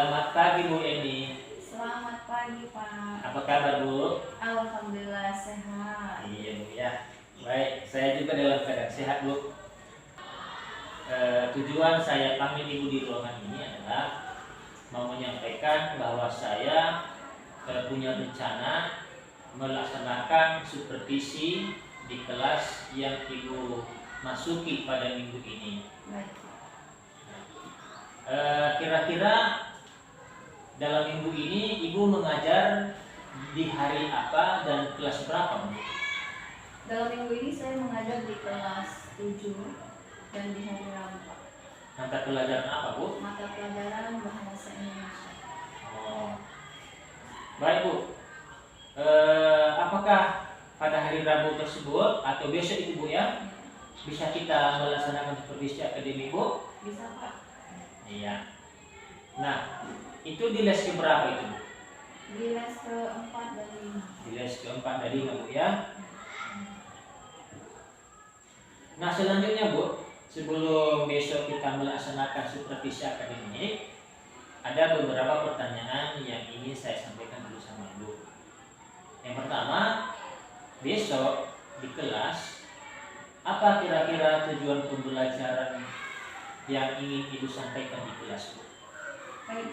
Selamat pagi Bu Eni. Selamat pagi Pak. Apa kabar Bu? Alhamdulillah sehat. Iya Bu ya. Baik, saya juga dalam keadaan sehat Bu. Tujuan saya panggil Ibu di ruangan ini adalah mau menyampaikan bahwa saya punya rencana melaksanakan supervisi di kelas yang Ibu masuki pada minggu ini. Baik. Kira-kira dalam minggu ini Ibu mengajar di hari apa dan kelas berapa Bu? Dalam minggu ini saya mengajar di kelas 7 dan di hari Rabu Pak. Mata pelajaran apa Bu? Mata pelajaran Bahasa Indonesia. Oh. Baik Bu. Apakah pada hari Rabu tersebut atau besok itu Bu ya, bisa kita melaksanakan supervisi akademik Bu? Bisa Pak. Iya. Nah, itu di les keberapa itu Bu? Di les keempat dan 5. Di les keempat dan 5 Bu ya. Nah selanjutnya Bu, sebelum besok kita melaksanakan supervisi akademik, ada beberapa pertanyaan yang ingin saya sampaikan dulu sama Ibu. Yang pertama, besok di kelas, apa kira-kira tujuan pembelajaran yang ingin Ibu sampaikan di kelas Bu? Baik.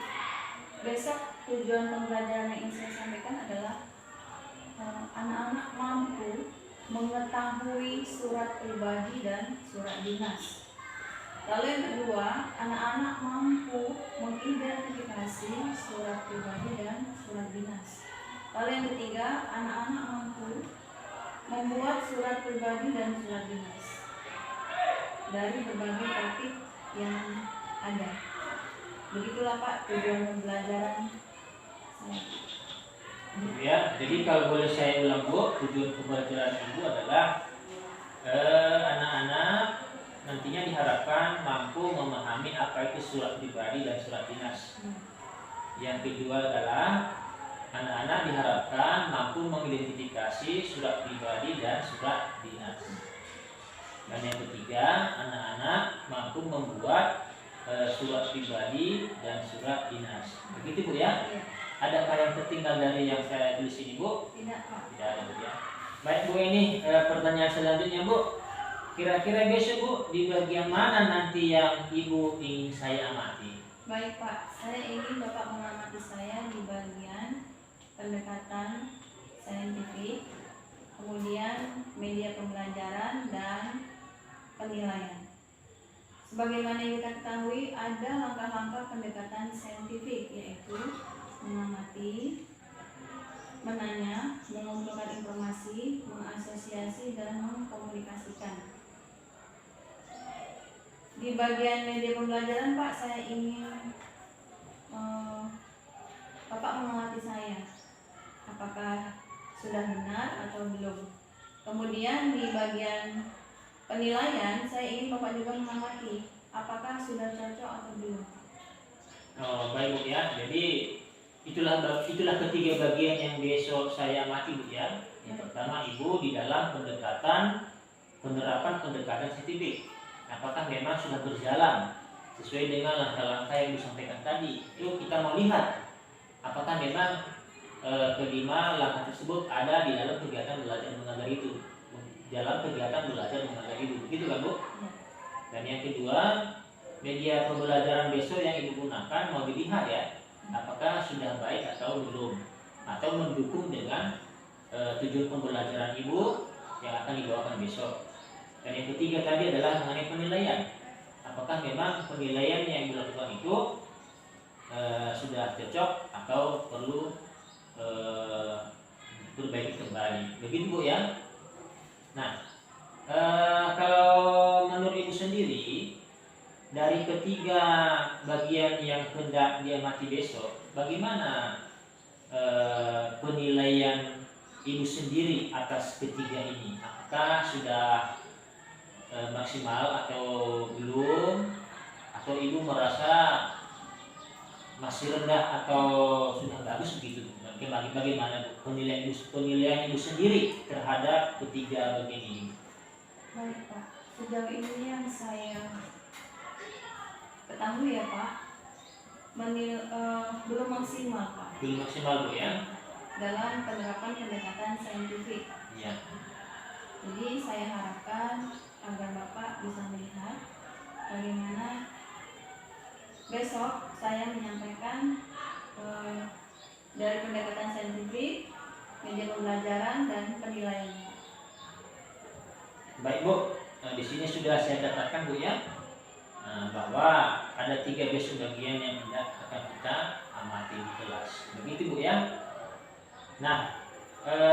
Besok tujuan pembelajaran yang ingin saya sampaikan adalah anak-anak mampu mengetahui surat pribadi dan surat dinas. Lalu yang kedua, anak-anak mampu mengidentifikasi surat pribadi dan surat dinas. Lalu yang ketiga, anak-anak mampu membuat surat pribadi dan surat dinas dari berbagai topik yang ada. Begitulah Pak tujuan pembelajaran saya. Ya, jadi kalau boleh saya ulang Bu, tujuan pembelajaran Ibu adalah anak-anak nantinya diharapkan mampu memahami apa itu surat pribadi dan surat dinas. Yang kedua adalah anak-anak diharapkan mampu mengidentifikasi surat pribadi dan surat dinas. Dan yang ketiga, anak-anak mampu membuat surat pribadi dan surat dinas. Begitu Bu ya? Iya. Adakah yang tertinggal dari yang saya tulis ini Bu? Tidak Pak. Tidak ada Bu ya. Baik Bu, ini pertanyaan selanjutnya Bu. Kira-kira besok Bu di bagian mana nanti yang Ibu ingin saya amati? Baik Pak, saya ingin Bapak mengamati saya di bagian pendekatan saintifik, kemudian media pembelajaran dan penilaian. Sebagaimana yang kita ketahui, ada langkah-langkah pendekatan saintifik, yaitu mengamati, menanya, mengumpulkan informasi, mengasosiasi, dan mengkomunikasikan. Di bagian media pembelajaran Pak, saya ingin Bapak mengamati saya, apakah sudah benar atau belum. Kemudian di bagian penilaian, saya ingin Bapak juga mengamati apakah sudah cocok atau belum. Oh, baik Bu ya. Jadi itulah ketiga bagian yang besok saya amati Bu ya. Yang pertama Ibu di dalam penerapan pendekatan saintifik. Apakah memang sudah berjalan sesuai dengan langkah-langkah yang disampaikan tadi? Itu kita mau lihat apakah memang kelima langkah tersebut ada di dalam kegiatan belajar mengajar itu. Dalam kegiatan belajar mengajar Ibu, begitu kan Bu? Dan yang kedua, media pembelajaran besok yang Ibu gunakan mau dilihat ya, apakah sudah baik atau belum, atau mendukung dengan tujuan pembelajaran Ibu yang akan dibawakan besok. Dan yang ketiga tadi adalah mengenai penilaian, apakah memang penilaian yang Ibu lakukan itu sudah cocok atau perlu perbaiki kembali, begitu Bu ya. Nah, kalau menurut Ibu sendiri, dari ketiga bagian yang hendak diamati besok, bagaimana penilaian Ibu sendiri atas ketiga ini? Apakah sudah maksimal atau belum? Atau Ibu merasa masih rendah atau sudah bagus begitu? Bagaimana penilaian Ibu sendiri terhadap ketiga bagian ini? Baik Pak, sejauh ini yang saya ketahui ya Pak, belum maksimal Pak Belum maksimal Bu ya. dalam penerapan pendekatan saintifik. Iya. Jadi saya harapkan agar Bapak bisa melihat bagaimana besok saya menyampaikan dari pendekatan saintifik, media pembelajaran dan penilaiannya. Baik Bu, di sini sudah saya katakan Bu ya, bahwa ada 3 basic bagian yang akan kita amati di kelas. Begitu Bu ya. Nah,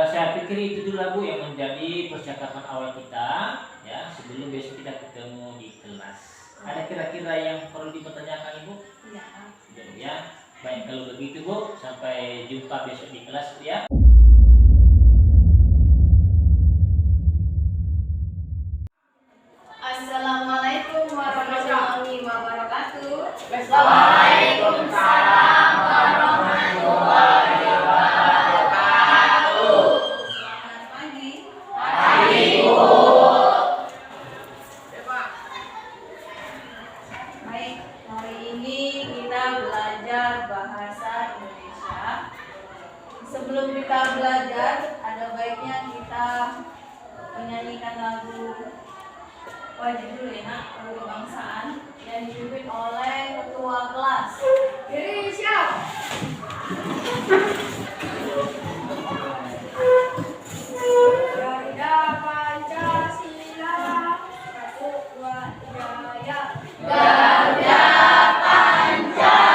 saya pikir itu dulu Bu yang menjadi percakapan awal kita ya, sebelum besok kita ketemu di kelas. Ada kira-kira yang perlu dipertanyakan Ibu? Tidak. Tidak Bu ya. Baik, kalau begitu Bu, sampai jumpa besok di kelas Bu ya. Assalamualaikum warahmatullahi wabarakatuh. Waalaikumsalam warahmatullahi wabarakatuh. Selamat pagi. Pagi Bu. Baik, hari ini kita belajar bahasa Indonesia. Sebelum kita belajar, ada baiknya kita menyanyikan lagu wajib dulu ya Nak, lagu kebangsaan yang dipimpin oleh ketua kelas. Diri siap. Garuda Pancasila, Ketua Jaya. Garuda Pancasila,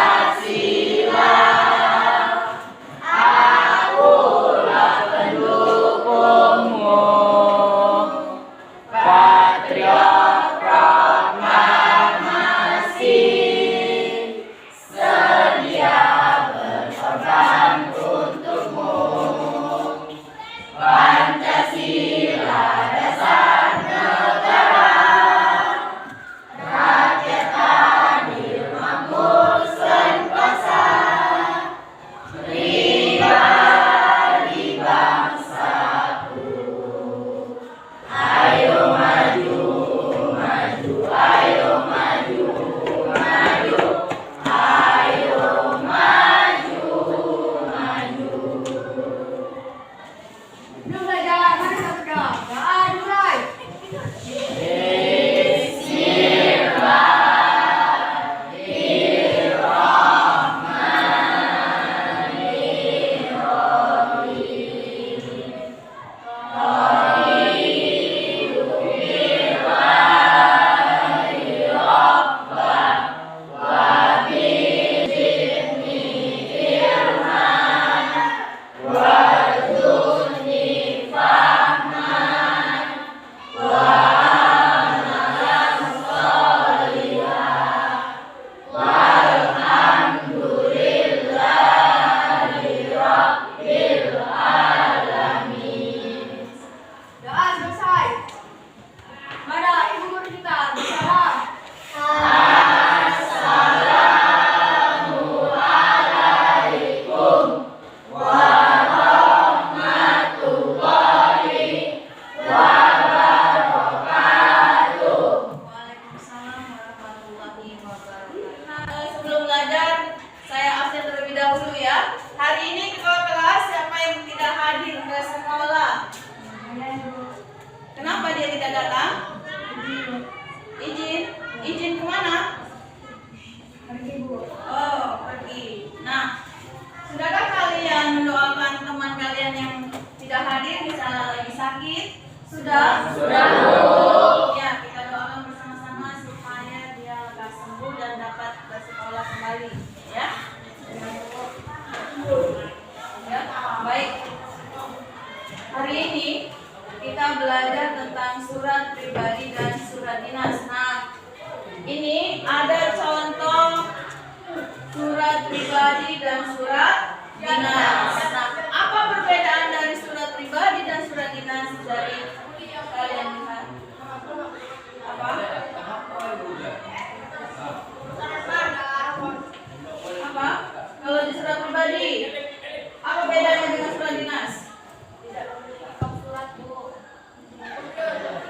akulah pendukungmu. Patriot proklamasi, sedia berkorban untukmu. Pancasila dasar negara, rakyat adil makmur sentosa, pribadi bangsaku. Ayo maju, maju, ayo maju, maju, ayo maju, maju. Belum belajar, mari kita berdoa. Doa dimulai. Doa selesai. Mada ibu guru kita bersalam. Assalamualaikum warahmatullahi wabarakatuh. Waalaikumsalam warahmatullahi wabarakatuh. Sebelum belajar, saya absen terlebih dahulu ya. Hari ini ketua kelas siapa yang tidak hadir ke sekolah? Kenapa dia tidak datang? Izin? Izin kemana? Oh, pergi. Nah, sudahkah kalian mendoakan teman kalian yang tidak hadir, misalnya lagi sakit? Sudah? Sudah. Ya, kita doakan bersama-sama supaya dia lekas sembuh dan dapat bersekolah kembali. Ya? Ya, baik. Hari ini kita belajar tentang surat pribadi dan surat dinas. Nah, ini ada contoh surat pribadi dan surat dinas. Nah, apa perbedaan dari surat pribadi dan surat dinas dari kalian lihat? Apa? Apa? Kalau di surat pribadi, apa bedanya dengan surat dinas?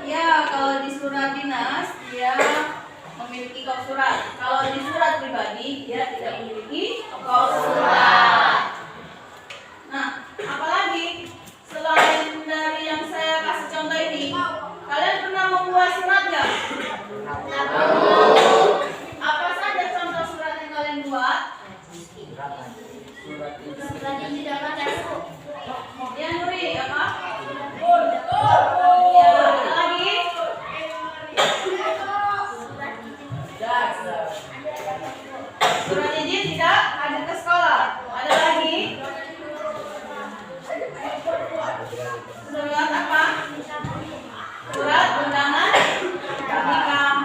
Ya, kalau di surat dinas dia memiliki kop surat. Kalau di surat pribadi dia tidak memiliki kop surat. Nah, apalagi selain dari yang saya kasih contoh ini, kalian pernah membuat surat nggak? Apa saja contoh surat yang kalian buat? Surat yang tidak ada. Ya, Nuri, apa? Ya, ada lagi? Surat izin tidak hadir ke sekolah. Ada lagi? Surat apa? Surat undangan pernikahan.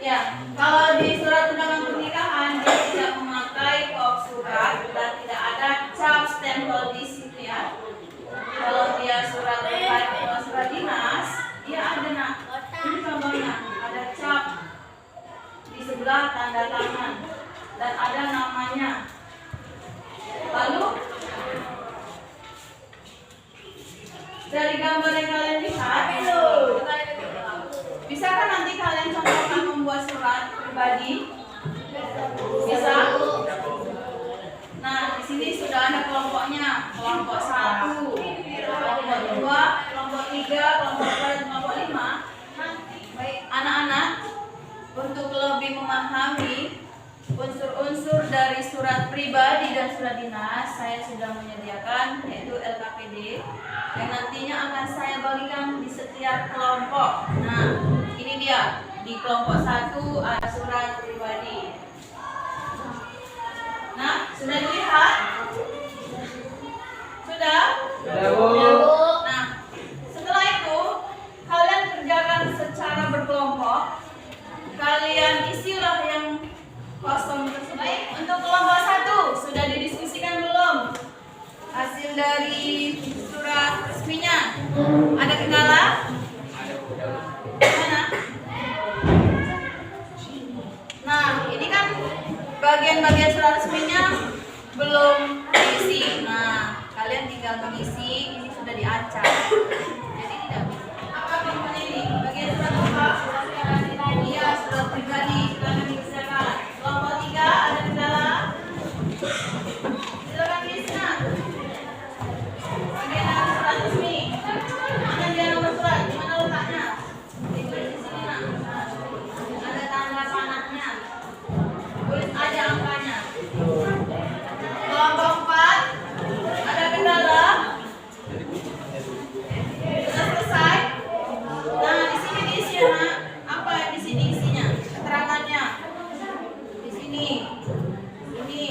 Ya, kalau di surat undangan pernikahan dia tidak memakai kop surat dan tidak ada cap stempel di situ ya. Kalau dia surat terkait dengan surat dinas, dia ada nak. Ini contohnya, ada cap di sebelah tanda tangan dan ada namanya. Lalu dari gambar yang kalian lihat, bisa kan nanti kalian contohkan membuat surat pribadi? Bisa? Nah, di sini sudah ada kelompoknya, kelompok 1, kelompok 2, kelompok 3, kelompok 4, dan kelompok 5. Baik, anak-anak, untuk lebih memahami unsur-unsur dari surat pribadi dan surat dinas, saya sudah menyediakan yaitu LKPD yang nantinya akan saya bagikan di setiap kelompok. Nah, ini dia. Di kelompok 1 ada surat pribadi. Nah, sudah dilihat? Sudah? Nah, setelah itu kalian kerjakan secara berkelompok. Kalian isilah yang kosong tersebut. Untuk kelompok 1 sudah didiskusikan belum? Hasil dari surat resminya. Ada kendala? Mana? Nah, ini kan bagian-bagian surat resminya belum diisi. Nah, kalian tinggal mengisi. Ini sudah diacak. Jadi tidak bisa. Apa kelompoknya ini? Bagian surat apa? Iya, surat pribadi. Silakan dikerjakan. Kelompok 3 ada kendala? Silakan diisi. Bagian surat resmi. Mana dia nomor surat? Di mana letaknya? Ditulis di sini nak. Ada tanda panahnya. Tulis aja angkanya. Kelompok 4 ada kendala? Sudah selesai? Nah, di sini diisi ya nak. Apa yang di sini isinya? Keterangannya. Di sini. Ini.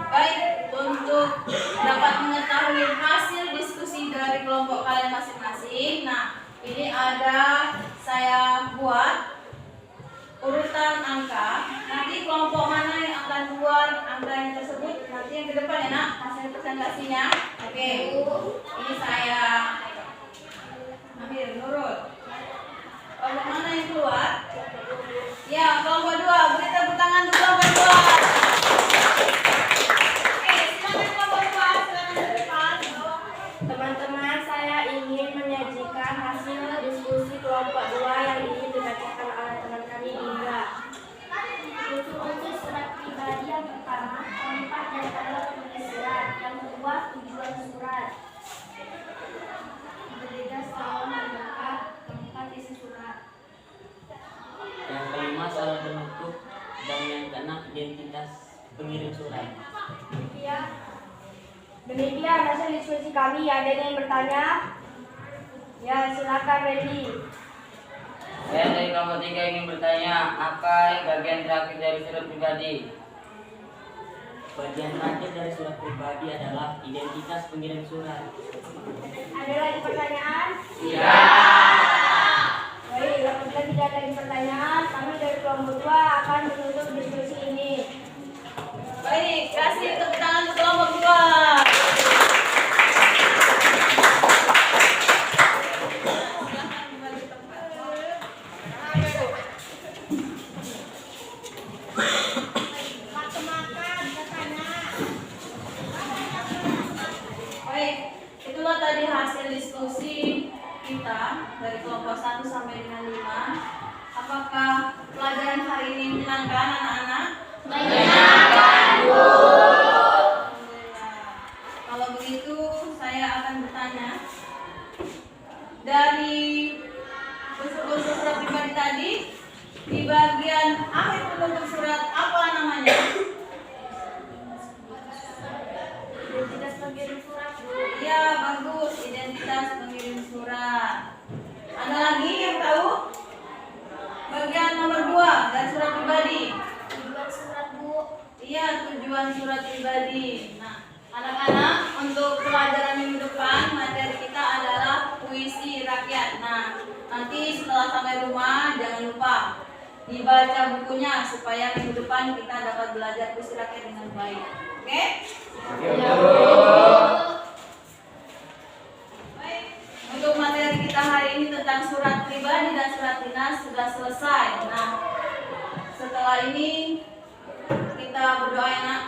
Baik, untuk dapat mengetahui hasil diskusi dari kelompok kalian masing-masing. Nah, ini ada saya buat urutan angka. Nanti kelompok mana yang akan buat angka yang tersebut nanti yang ke depan ya nak, hasil presentasinya. Oke, ini saya ambil nurut. Kelompok mana yang keluar? Ya, kelompok 2. Beri tepuk tangan untuk kelompok 2. Oke, silakan kelompok 2, silakan ke depan. Teman-teman, saya ingin menyajikan hasil diskusi kelompok 2 yang ingin dibacakan oleh teman kami Indra. Unsur-unsur surat pribadi yang pertama, tempat dan tanggal penulis surat. Yang kedua, tujuan surat. Berbeda setahun menggunakan tempat isi surat. Yang kelima salah bentuk dan yang keenam identitas pengirim surat. Demikian hasil diskusi kami. Ada yang bertanya? Ya, silakan Randy. Saya dari kelompok 3 ingin bertanya, apa yang bagian terakhir dari surat pribadi? Bagian terakhir dari surat pribadi adalah identitas pengirim surat. Ada lagi pertanyaan? Ya. Baik, apabila tidak ada lagi pertanyaan, kami dari kelompok 2 akan menutup diskusi ini. Baik, kasih tepuk tangan untuk kelompok 2. Baik, itulah tadi hasil diskusi kita dari kelompok 1 sampai dengan 5. Apakah pelajaran hari ini menyenangkan anak-anak? Menyenangkan, Bu. Alhamdulillah. Kalau begitu saya akan bertanya, dari unsur-unsur surat pribadi tadi, di bagian akhir penutup surat apa namanya? Identitas pengirim surat, Bu. Ya, bagus, identitas pengirim surat. Ada lagi yang tahu? Bagian nomor 2 dari surat pribadi. Tujuan surat, Bu. Iya, tujuan surat pribadi. Nah, anak-anak, untuk pelajaran minggu depan materi kita adalah puisi rakyat. Nah, nanti setelah sampai rumah jangan lupa dibaca bukunya supaya minggu depan kita dapat belajar puisi rakyat dengan baik. Oke? Baik. Untuk materi kita hari ini tentang surat pribadi dan surat dinas sudah selesai. Nah, setelah ini kita berdoa ya, Nak.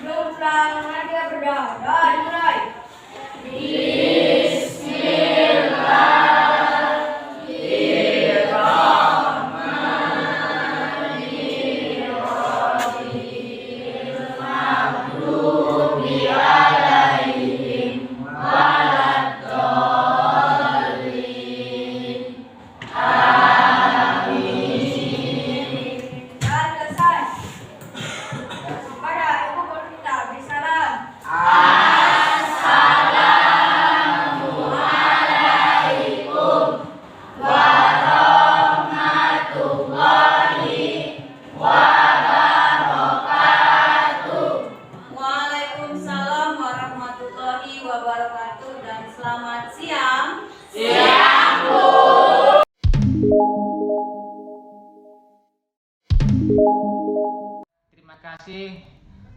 Belum lama dia berdoa. Doa dimulai. Dan selesai. Pada ibu guru kita beri salam. Waalaikumsalam warahmatullahi wabarakatuh dan selamat siang. Terima kasih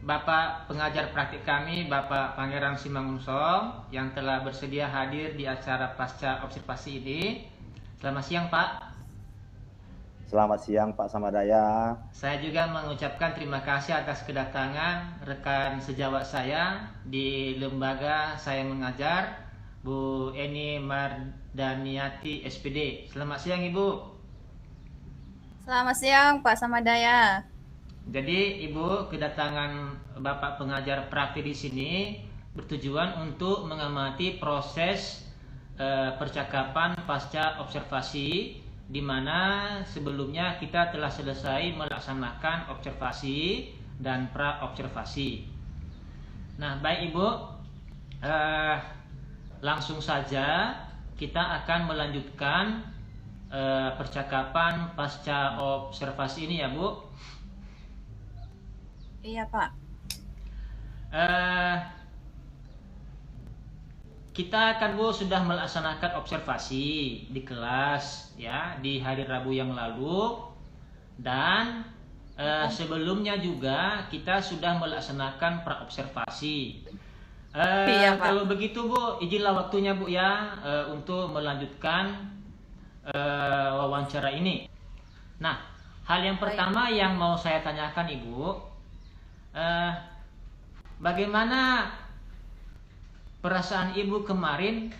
Bapak pengajar praktik kami, Bapak Pangeran Simangunsong, yang telah bersedia hadir di acara pasca observasi ini. Selamat siang Pak. Selamat siang Pak Samadaya. Saya juga mengucapkan terima kasih atas kedatangan rekan sejawat saya di lembaga saya mengajar, Bu Eni Mardaniati SPD. Selamat siang Ibu. Selamat siang Pak Samadaya. Jadi Ibu, kedatangan Bapak pengajar praktik di sini bertujuan untuk mengamati proses percakapan pasca observasi, di mana sebelumnya kita telah selesai melaksanakan observasi dan pra-observasi. Nah, baik Ibu, langsung saja kita akan melanjutkan percakapan pasca observasi ini ya Bu. Iya Pak. Kita kan Bu sudah melaksanakan observasi di kelas ya di hari Rabu yang lalu, dan sebelumnya juga kita sudah melaksanakan praobservasi. Iya, Pak. Kalau begitu Bu, izinlah waktunya Bu ya untuk melanjutkan wawancara ini. Nah, hal yang pertama yang mau saya tanyakan Ibu, bagaimana perasaan Ibu kemarin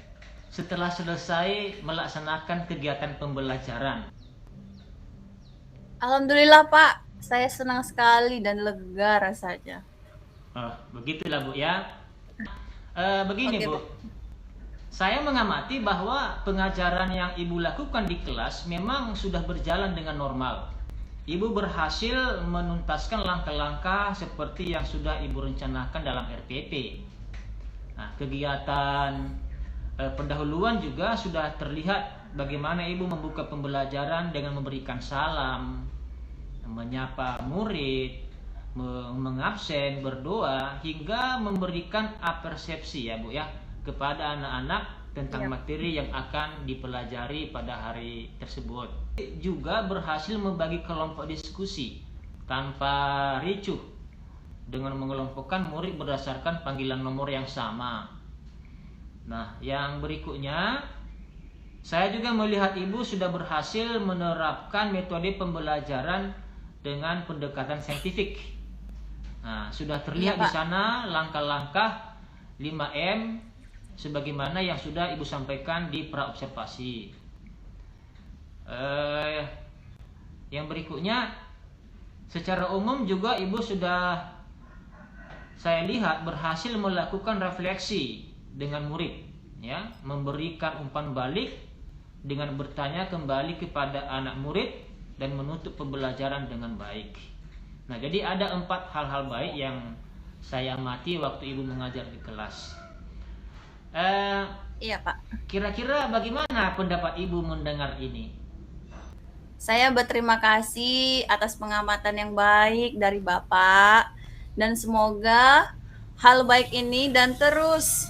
setelah selesai melaksanakan kegiatan pembelajaran? Alhamdulillah Pak, saya senang sekali dan lega rasanya. Begitulah Bu ya. Begini Oke, Bu, saya mengamati bahwa pengajaran yang Ibu lakukan di kelas memang sudah berjalan dengan normal. Ibu berhasil menuntaskan langkah-langkah seperti yang sudah Ibu rencanakan dalam RPP. Nah, kegiatan pendahuluan juga sudah terlihat bagaimana Ibu membuka pembelajaran dengan memberikan salam, menyapa murid, mengabsen, berdoa, hingga memberikan apersepsi ya Bu ya kepada anak-anak tentang materi yang akan dipelajari pada hari tersebut. Juga berhasil membagi kelompok diskusi tanpa ricuh dengan mengelompokkan murid berdasarkan panggilan nomor yang sama. Nah, yang berikutnya, saya juga melihat Ibu sudah berhasil menerapkan metode pembelajaran dengan pendekatan saintifik. Nah, sudah terlihat di sana langkah-langkah 5M sebagaimana yang sudah Ibu sampaikan di praobservasi. Yang berikutnya, secara umum juga Ibu sudah, saya lihat, berhasil melakukan refleksi dengan murid, ya, memberikan umpan balik dengan bertanya kembali kepada anak murid dan menutup pembelajaran dengan baik. Nah, jadi ada 4 hal-hal baik yang saya amati waktu Ibu mengajar di kelas. Iya, Pak. Kira-kira bagaimana pendapat Ibu mendengar ini? Saya berterima kasih atas pengamatan yang baik dari Bapak, dan semoga hal baik ini dan terus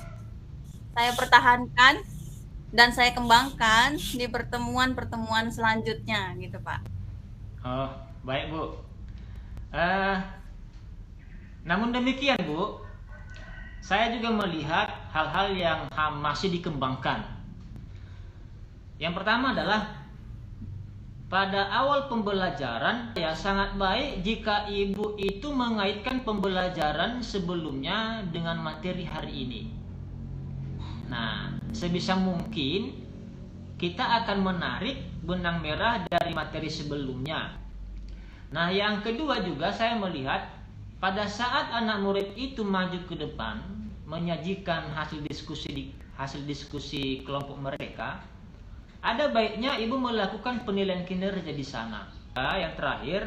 saya pertahankan dan saya kembangkan di pertemuan-pertemuan selanjutnya gitu, Pak. Oh, baik Bu. Namun demikian Bu, saya juga melihat hal-hal yang masih dikembangkan. Yang pertama adalah pada awal pembelajaran, ya sangat baik jika Ibu itu mengaitkan pembelajaran sebelumnya dengan materi hari ini. Nah, sebisa mungkin kita akan menarik benang merah dari materi sebelumnya. Nah, yang kedua juga saya melihat pada saat anak murid itu maju ke depan menyajikan hasil diskusi kelompok mereka, ada baiknya Ibu melakukan penilaian kinerja di sana. Yang terakhir,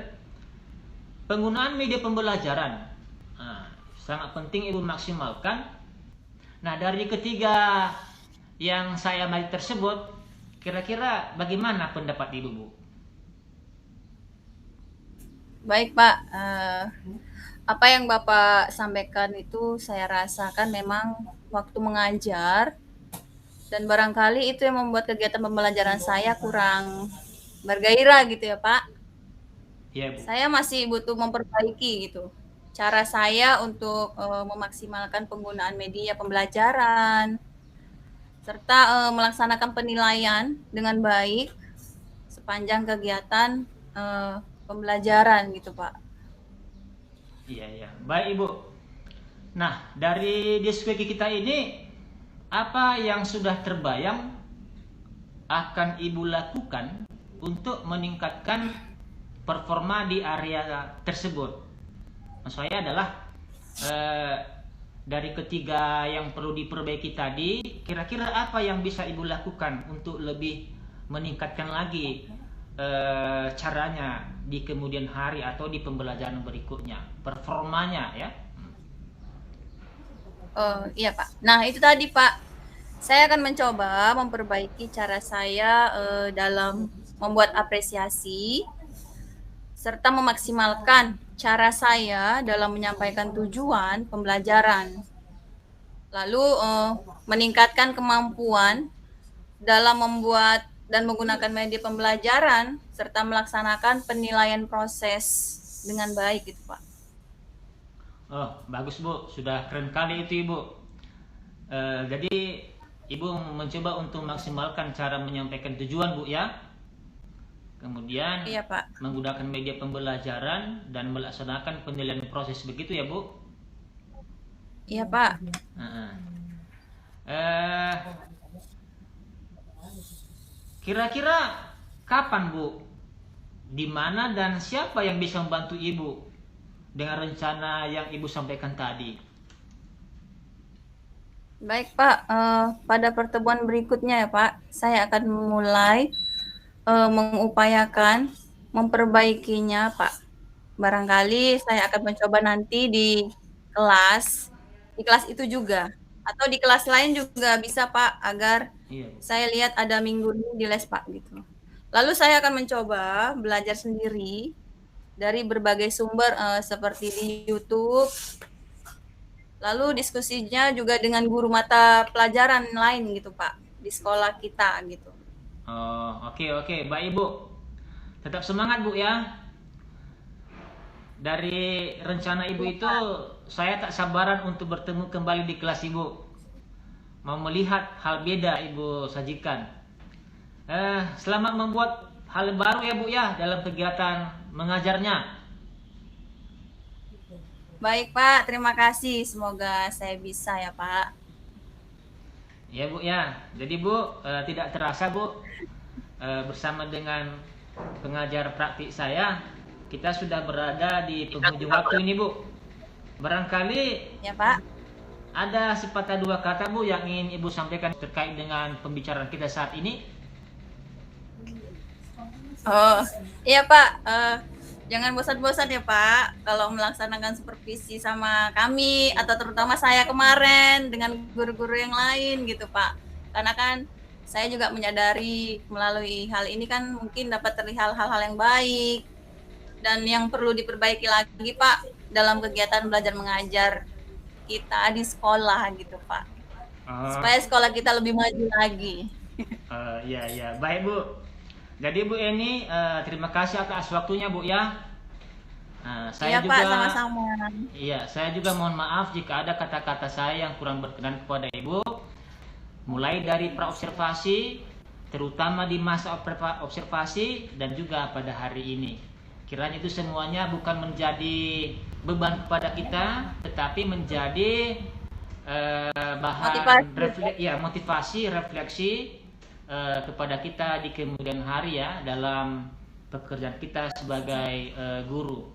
penggunaan media pembelajaran. Nah, sangat penting Ibu maksimalkan. Nah, dari ketiga yang saya amati tersebut, kira-kira bagaimana pendapat Ibu, Bu? Baik, Pak. Apa yang Bapak sampaikan itu saya rasakan memang waktu mengajar, dan barangkali itu yang membuat kegiatan pembelajaran saya kurang bergairah gitu ya, Pak. Iya, Bu. Saya masih butuh memperbaiki gitu cara saya untuk memaksimalkan penggunaan media pembelajaran, serta melaksanakan penilaian dengan baik sepanjang kegiatan pembelajaran gitu, Pak. Iya. Baik, Ibu. Nah, dari diskusi kita ini, apa yang sudah terbayang akan Ibu lakukan untuk meningkatkan performa di area tersebut? Maksud saya adalah dari ketiga yang perlu diperbaiki tadi, kira-kira apa yang bisa Ibu lakukan untuk lebih meningkatkan lagi caranya di kemudian hari atau di pembelajaran berikutnya, performanya, ya? Iya, Pak. Nah, itu tadi, Pak. Saya akan mencoba memperbaiki cara saya dalam membuat apresiasi, serta memaksimalkan cara saya dalam menyampaikan tujuan pembelajaran. Lalu meningkatkan kemampuan dalam membuat dan menggunakan media pembelajaran, serta melaksanakan penilaian proses dengan baik gitu, Pak. Oh, bagus, Bu. Sudah keren kali itu, Ibu. Jadi Ibu mencoba untuk maksimalkan cara menyampaikan tujuan, Bu, ya. Kemudian Iya, Pak. menggunakan media pembelajaran dan melaksanakan penilaian proses, begitu ya, Bu? Iya, Pak. Kira-kira kapan, Bu? Di mana dan siapa yang bisa membantu Ibu dengan rencana yang Ibu sampaikan tadi? Baik, Pak. Pada pertemuan berikutnya ya, Pak, saya akan mulai mengupayakan memperbaikinya, Pak. Barangkali saya akan mencoba nanti di kelas itu juga, atau di kelas lain juga bisa, Pak, agar Iya, Bu. saya lihat ada minggu ini di les, Pak, gitu. Lalu saya akan mencoba belajar sendiri dari berbagai sumber seperti di YouTube. Lalu diskusinya juga dengan guru mata pelajaran lain gitu, Pak, di sekolah kita gitu. Oh, oke. Baik, Ibu. Tetap semangat, Bu, ya. Dari rencana Ibu itu, saya tak sabaran untuk bertemu kembali di kelas Ibu. Mau melihat hal beda Ibu sajikan. Selamat membuat hal baru ya, Bu, ya, dalam kegiatan mengajarnya. Baik, Pak, terima kasih. Semoga saya bisa ya, Pak. Ya Bu ya. Jadi Bu, tidak terasa Bu, bersama dengan pengajar praktik saya, kita sudah berada di penghujung waktu ini Bu. Barangkali Ya Pak. ada sepatah dua kata Bu yang ingin Ibu sampaikan terkait dengan pembicaraan kita saat ini. Oh iya Pak, jangan bosan-bosan ya Pak kalau melaksanakan supervisi sama kami atau terutama saya kemarin dengan guru-guru yang lain gitu Pak. Karena kan saya juga menyadari melalui hal ini kan mungkin dapat terlihat hal-hal yang baik dan yang perlu diperbaiki lagi Pak dalam kegiatan belajar mengajar kita di sekolah gitu Pak. Supaya sekolah kita lebih maju lagi. Ya, baik Bu. Jadi Bu Eni, terima kasih atas waktunya Bu ya. Saya Iya juga, Pak, sama-sama. Iya, saya juga mohon maaf jika ada kata-kata saya yang kurang berkenan kepada Ibu. Mulai dari praobservasi, terutama di masa observasi dan juga pada hari ini. Kiranya itu semuanya bukan menjadi beban kepada kita, tetapi menjadi bahan motivasi, refleksi kepada kita di kemudian hari ya dalam pekerjaan kita sebagai guru.